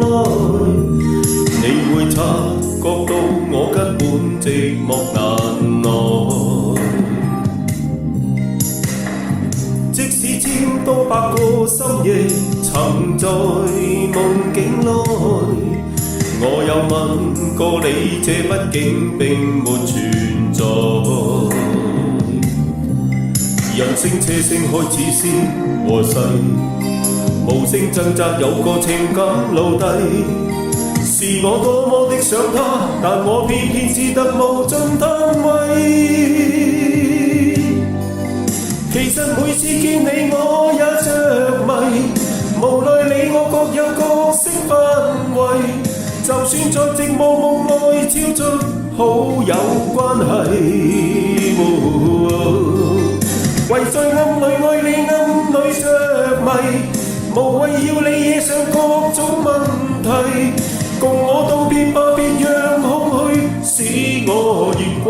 來，你會察覺到我根本寂寞難耐。即使千多百個深夜曾在夢境內，我有問過你，這畢竟並沒存在。人聲車聲開始先和逝，無聲掙扎有個情感奴隸。是我多麼的想他，但我偏偏只得無盡嘆謂。其實每次見你我也着迷，無奈你我各有角色範圍。就算在寂寞夢內超出好友關係，為在暗裏愛你暗裏着迷，無謂要你惹上各種問題。共我道別吧，別讓空虛使我越軌。